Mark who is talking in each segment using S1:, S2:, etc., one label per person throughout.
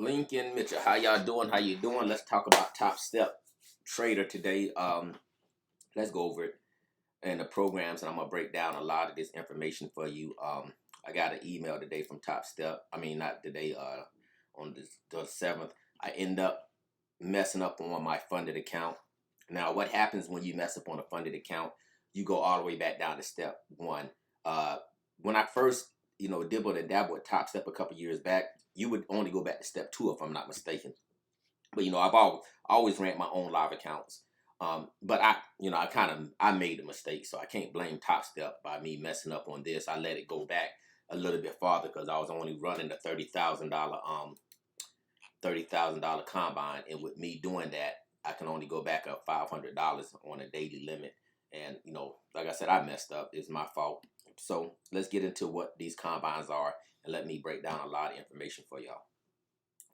S1: Lincoln Mitchell, how y'all doing? How you doing? Let's talk about Topstep Trader today. Let's go over it and the programs, and I'm gonna break down a lot of this information for you. I got an email today from Topstep. I mean, not today. On the 7th, I end up messing up on my funded account. Now, what happens when you mess up on a funded account? You go all the way back down to step one. When I first, dibbled and dabbled with Topstep a couple years back, you would only go back to step two if I'm not mistaken. But I've always ran my own live accounts. But I made a mistake, so I can't blame Topstep by me messing up on this. I let it go back a little bit farther because I was only running the $30,000 combine, and with me doing that, I can only go back up $500 on a daily limit. And like I said, I messed up. It's my fault. So let's get into what these combines are, and let me break down a lot of information for y'all.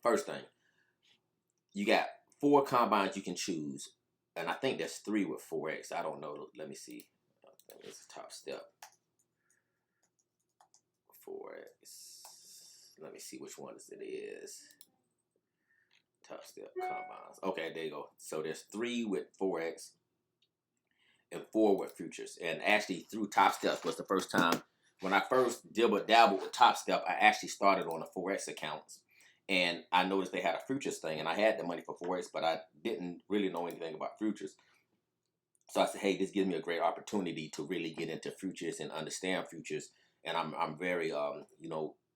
S1: First thing, you got 4 combines you can choose, and I think there's 3 with 4X. I don't know. Let me see. I think it's Topstep 4X. Let me see which one it is. Topstep combines. Okay, there you go. So there's 3 with 4X and 4 with futures. And actually, through Topstep was the first time when I first dabbled with Topstep. I actually started on a 4X accounts, and I noticed they had a futures thing, and I had the money for 4X, but I didn't really know anything about futures. So I said, hey, this gives me a great opportunity to really get into futures and understand futures. And I'm very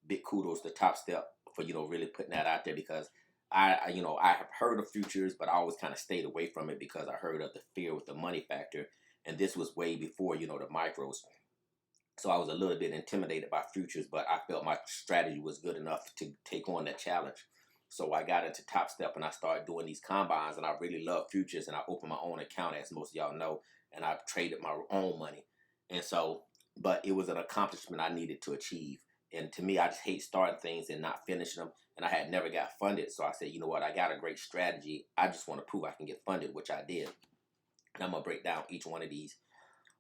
S1: big kudos to Topstep for really putting that out there, because I have heard of futures, but I always kind of stayed away from it because I heard of the fear with the money factor, and this was way before the micros. So I was a little bit intimidated by futures, but I felt my strategy was good enough to take on that challenge. So I got into Topstep and I started doing these combines, and I really love futures, and I opened my own account, as most of y'all know, and I traded my own money. And so, but it was an accomplishment I needed to achieve. And to me, I just hate starting things and not finishing them. And I had never got funded. So I said, you know what? I got a great strategy. I just want to prove I can get funded, which I did. And I'm going to break down each one of these.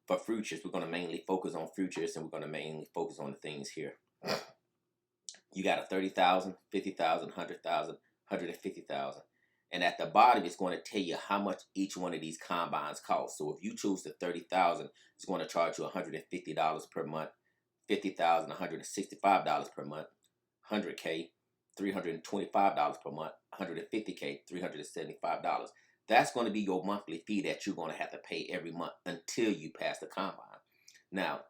S1: For futures, we're going to mainly focus on futures, and we're going to mainly focus on the things here. You got a 30,000, 50,000, 100,000, 150,000. And at the bottom, it's going to tell you how much each one of these combines cost. So if you choose the 30,000, it's going to charge you $150 per month. 50,000, $165 per month. 100K, $325 per month. 150K, $375. That's going to be your monthly fee that you're going to have to pay every month until you pass the combine. Now,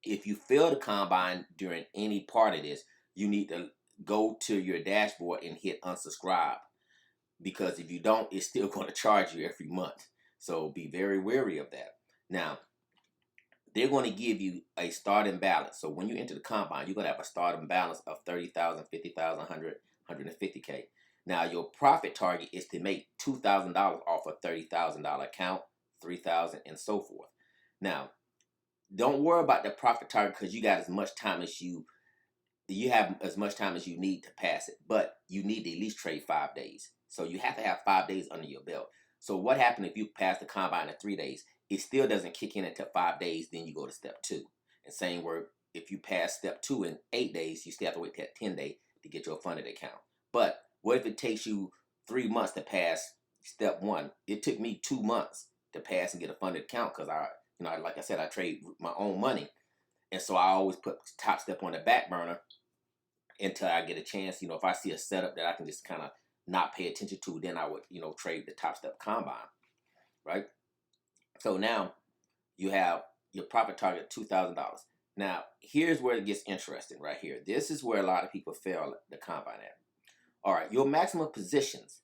S1: if you fail the combine during any part of this, you need to go to your dashboard and hit unsubscribe, because if you don't, it's still going to charge you every month. So be very wary of that. Now, they're going to give you a starting balance. So when you enter the combine, you're going to have a starting balance of 30,000, 50,000, 100, 150K. Now, your profit target is to make $2,000 off a $30,000 account, $3,000, and so forth. Now, don't worry about the profit target, because you got as much time as you have as much time as you need to pass it. But you need to at least trade 5 days. So you have to have 5 days under your belt. So what happens if you pass the combine in 3 days? It still doesn't kick in until 5 days. Then you go to step 2. And same word, if you pass step 2 in 8 days, you still have to wait that 10 day to get your funded account. But what if it takes you 3 months to pass step 1? It took me 2 months to pass and get a funded account, because like I said, I trade my own money. And so I always put Topstep on the back burner until I get a chance. If I see a setup that I can just kind of not pay attention to, then I would, trade the Topstep combine, right? So now you have your profit target, $2,000. Now, here's where it gets interesting right here. This is where a lot of people fail the combine at. All right, your maximum positions,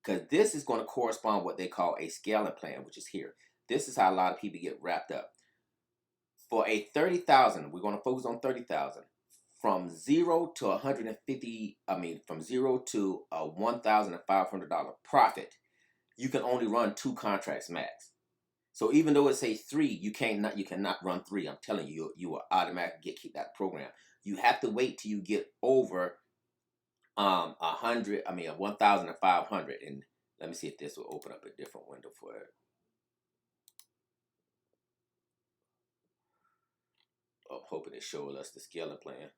S1: because this is going to correspond what they call a scaling plan, which is here. This is how a lot of people get wrapped up. For a 30,000, we're going to focus on 30,000. From 0 to 150, from 0 to a $1,500 profit, you can only run 2 contracts max. So even though it says 3, you cannot run 3. I'm telling you, you will automatically get kicked out of the program. You have to wait till you get over 1,500. And let me see if this will open up a different window for it. I'm hoping it shows us the scaling plan.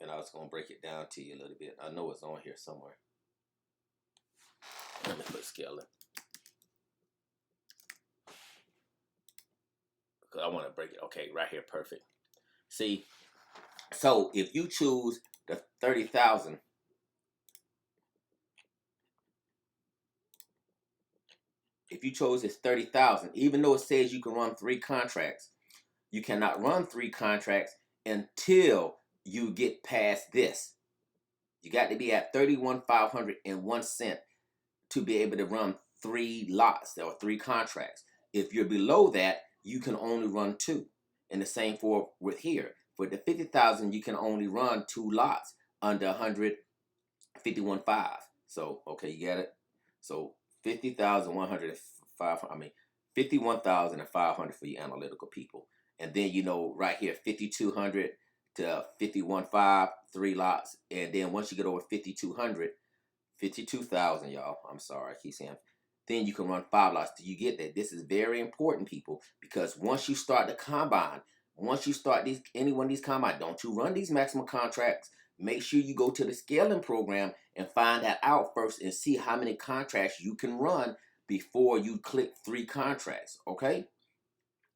S1: And I was going to break it down to you a little bit. I know it's on here somewhere. Let me put scale in. Because I want to break it. Okay, right here, perfect. See, so if you choose the 30,000, if you chose this 30,000, even though it says you can run 3 contracts, you cannot run 3 contracts until you get past this. You got to be at 31,501 cents to be able to run 3 lots or 3 contracts. If you're below that, you can only run 2. And the same for with here. For the 50,000, you can only run 2 lots under 151.5. So, okay, you got it. So 50,105. 51,500 for you analytical people. And then right here, 5,200 to 51.5, 3 lots. And then once you get over 5,200, 52,000, y'all. I'm sorry, I keep saying. Then you can run 5 lots. Do you get that? This is very important, people, because once you start the combine, once you start any one of these combine, don't you run these maximum contracts. Make sure you go to the scaling program and find that out first and see how many contracts you can run before you click 3 contracts. Okay?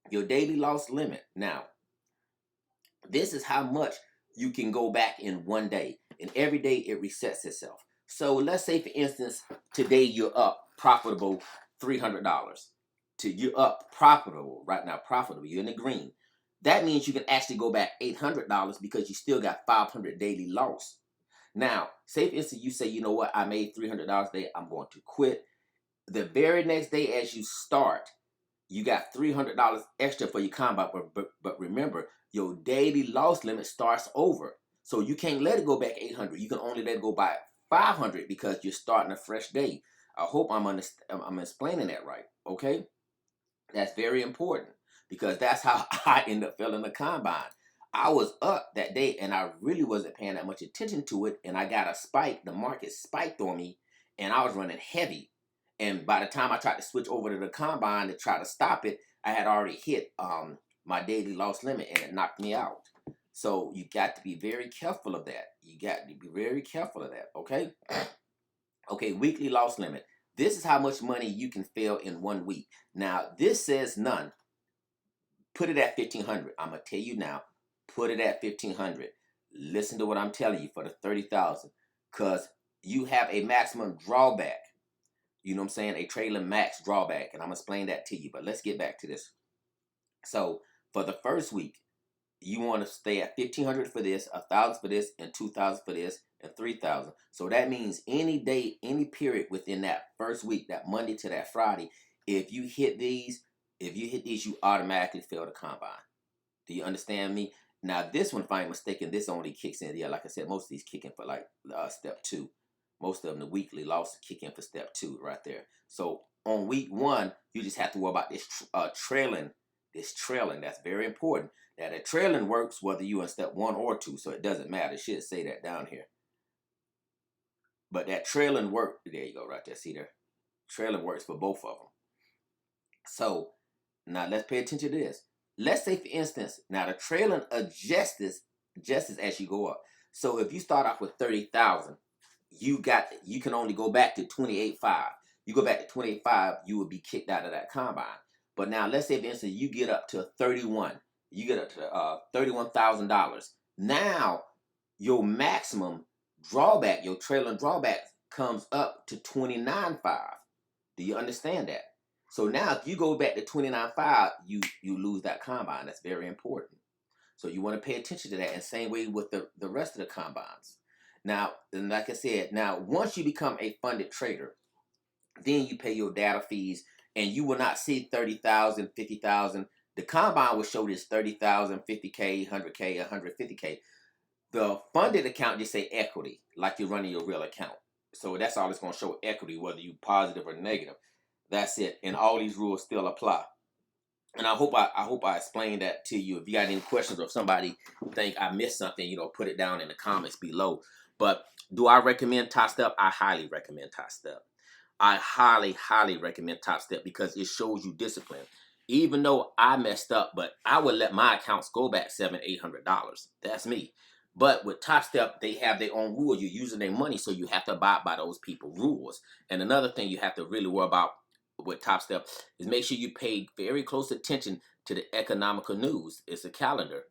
S1: Your daily loss limit. Now, this is how much you can go back in one day. And every day it resets itself. So let's say, for instance, today you're up profitable $300. You're up profitable right now, profitable. You're in the green. That means you can actually go back $800 because you still got 500 daily loss. Now, say for instance, you say, you know what, I made $300 a day. I'm going to quit. The very next day as you start, you got $300 extra for your combine. But remember, your daily loss limit starts over. So you can't let it go back 800. You can only let it go by 500 because you're starting a fresh day. I hope I'm explaining that right. Okay? That's very important because that's how I end up filling the combine. I was up that day and I really wasn't paying that much attention to it. And I got a spike. The market spiked on me and I was running heavy. And by the time I tried to switch over to the combine to try to stop it, I had already hit my daily loss limit and it knocked me out. So you got to be very careful of that. You got to be very careful of that, okay? Okay, weekly loss limit. This is how much money you can fail in 1 week. Now, this says none. Put it at 1,500. I'm going to tell you now. Put it at 1,500. Listen to what I'm telling you for the 30,000. Because you have a maximum drawback. You know what I'm saying? A trailing max drawback. And I'm going to explain that to you. But let's get back to this. So, for the first week, you want to stay at 1,500 for this, 1,000 for this, and 2,000 for this, and 3,000. So that means any day, any period within that first week, that Monday to that Friday, if you hit these, you automatically fail the combine. Do you understand me? Now this one, if I'm mistaken, this only kicks in. Yeah, like I said, most of these kick in for like step 2. Most of them, the weekly loss kick in for step 2 right there. So on week 1, you just have to worry about this trailing. This trailing, that's very important. Now the trailing works whether you're in step 1 or 2, so it doesn't matter. It should say that down here. But that trailing work, there you go, right there. See there? Trailing works for both of them. So now let's pay attention to this. Let's say, for instance, now the trailing adjusts as you go up. So if you start off with 30,000, you can only go back to 28.5. You go back to 28.5, you will be kicked out of that combine. But now let's say, for instance, you get up to 31. You get up to $31,000. Now your maximum drawback, your trailing drawback, comes up to 29.5. Do you understand that? So now if you go back to 29.5, you lose that combine. That's very important. So you want to pay attention to that. And same way with the rest of the combines. Now, and like I said, now once you become a funded trader, then you pay your data fees and you will not see 30,000, 50,000. The combine will show this 30,000, 50K, 100K, 150K. The funded account just say equity, like you're running your real account. So that's all it's going to show, equity, whether you positive or negative. That's it. And all these rules still apply. And I hope I explained that to you. If you got any questions or if somebody think I missed something, put it down in the comments below. But do I recommend Topstep? I highly recommend Topstep. I highly, highly recommend Topstep because it shows you discipline. Even though I messed up, but I would let my accounts go back $700, $800. That's me. But with Top Step, they have their own rules. You're using their money, so you have to abide by those people rules. And another thing you have to really worry about with Top Step is make sure you pay very close attention to the economical news. It's a calendar.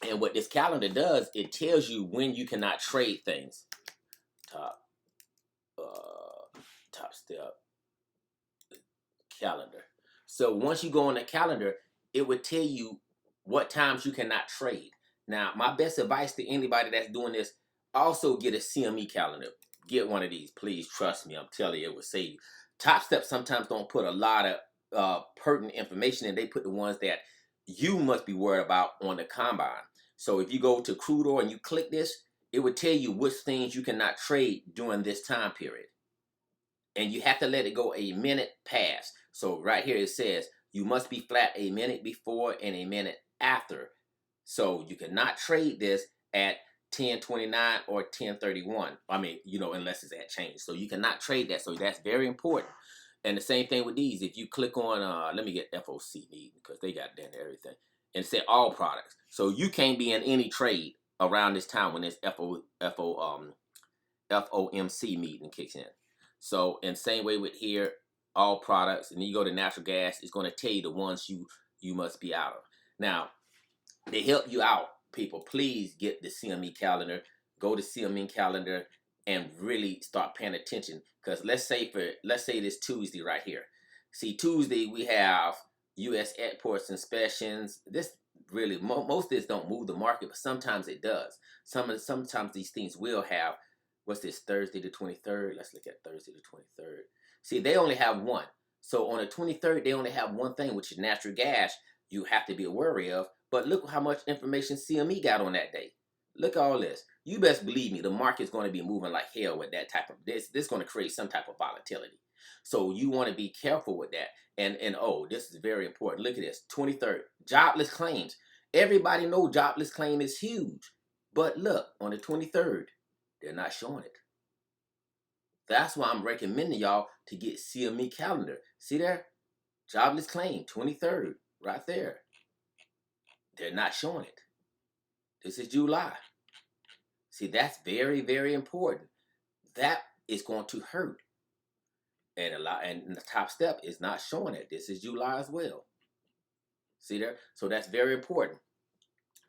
S1: And what this calendar does, it tells you when you cannot trade things. Top Top Step calendar. So once you go on the calendar, it would tell you what times you cannot trade. Now, my best advice to anybody that's doing this, also get a CME calendar. Get one of these, please. Trust me, I'm telling you, it will save you. Top Step sometimes don't put a lot of pertinent information in. They put the ones that you must be worried about on the combine. So if you go to crude oil and you click this, it would tell you which things you cannot trade during this time period. And you have to let it go a minute past. So right here it says you must be flat a minute before and a minute after. So you cannot trade this at 10:29 or 10:31. I mean, unless it's at change. So you cannot trade that. So that's very important. And the same thing with these. If you click on, let me get FOC meeting because they got that and everything. And say all products. So you can't be in any trade around this time when this FOMC meeting kicks in. So, in same way with here, all products, and then you go to natural gas, it's going to tell you the ones you must be out of. Now, to help you out, people, please get the CME calendar. Go to CME calendar and really start paying attention. Because let's say this Tuesday right here. See, Tuesday we have U.S. exports inspections. This really most of this don't move the market, but sometimes it does. Sometimes these things will have. What's this, Thursday the 23rd? Let's look at Thursday the 23rd. See, they only have one. So on the 23rd, they only have one thing, which is natural gas you have to be wary of. But look how much information CME got on that day. Look at all this. You best believe me, the market's going to be moving like hell with that type of this. This is going to create some type of volatility. So you want to be careful with that. And oh, this is very important. Look at this, 23rd, jobless claims. Everybody knows jobless claim is huge. But look, on the 23rd, they're not showing it. That's why I'm recommending y'all to get CME calendar. See there? Jobless claim, 23rd, right there. They're not showing it. This is July. See, that's very, very important. That is going to hurt. And the Top Step is not showing it. This is July as well. See there? So that's very important.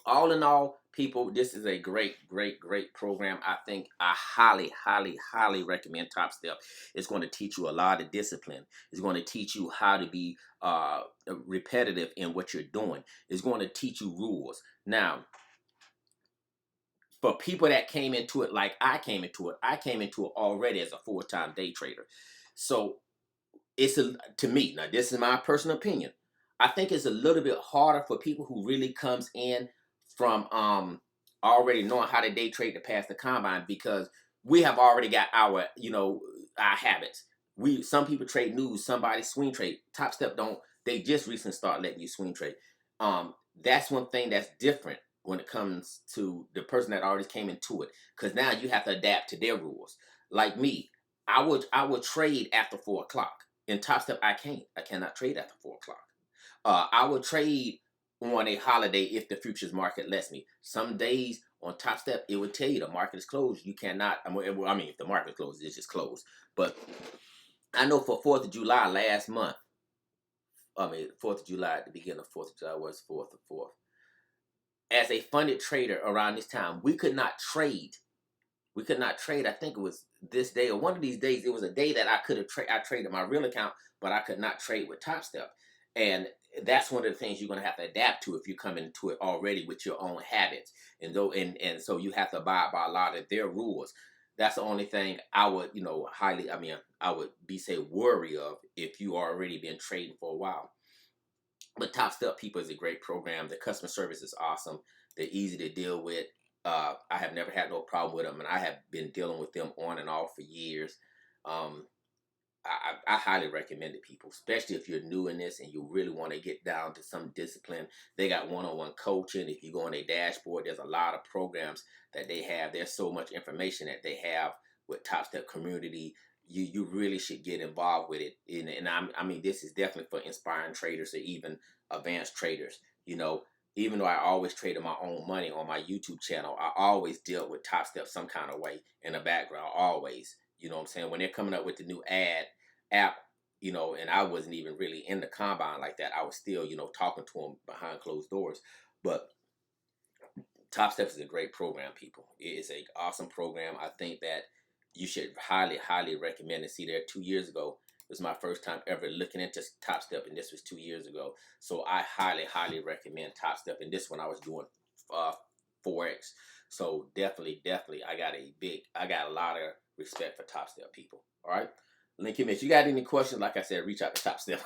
S1: All in all, people, this is a great, great, great program. I think I highly, highly, highly recommend Top Step. It's going to teach you a lot of discipline. It's going to teach you how to be repetitive in what you're doing. It's going to teach you rules. Now, for people that came into it like I came into it already as a full-time day trader. So to me, now this is my personal opinion, I think it's a little bit harder for people who really comes in from already knowing how to day trade to pass the combine, because we have already got our habits. Some people trade news, somebody swing trade. Top Step don't. They just recently start letting you swing trade. That's one thing that's different when it comes to the person that already came into it, because now you have to adapt to their rules. Like me, I would trade after 4 o'clock. In Top Step, I cannot trade after 4 o'clock. I would trade on a holiday if the futures market lets me. Some days on Top Step, it would tell you the market is closed. You cannot. I mean, if the market is closed, it's just closed. But I know for 4th of July last month, 4th of July, at the beginning of 4th of July was 4th of 4th. As a funded trader around this time, we could not trade. We could not trade. I think it was this day or one of these days. It was a day that I could have I traded my real account, but I could not trade with Top Step. And that's one of the things you're going to have to adapt to if you come into it already with your own habits. And so you have to abide by a lot of their rules. That's the only thing I would, I would say worry of if you already been trading for a while. But Top Step people is a great program. The customer service is awesome. They're easy to deal with. I have never had no problem with them, and I have been dealing with them on and off for years. I highly recommend it, people, especially if you're new in this and you really want to get down to some discipline. They got one-on-one coaching. If you go on their dashboard, there's a lot of programs that they have. There's so much information that they have with Top Step community. You really should get involved with it. And I mean, this is definitely for inspiring traders or even advanced traders. even though I always traded my own money on my YouTube channel, I always dealt with Topstep some kind of way in the background, always. You know what I'm saying? When they're coming up with the new app, and I wasn't even really in the combine like that. I was still, talking to them behind closed doors. But Top Steps is a great program, people. It is an awesome program. I think that you should highly, highly recommend it. See, there 2 years ago, it was my first time ever looking into Top Step, and this was 2 years ago. So I highly, highly recommend Top Step. And this one I was doing Forex. So definitely, definitely, I got a lot of respect for Top Step, people. All right. Lincoln Mitchell, you got any questions? Like I said, reach out to Top Step.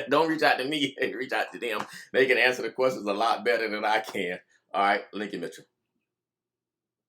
S1: Don't reach out to me. Reach out to them. They can answer the questions a lot better than I can. All right, Lincoln Mitchell.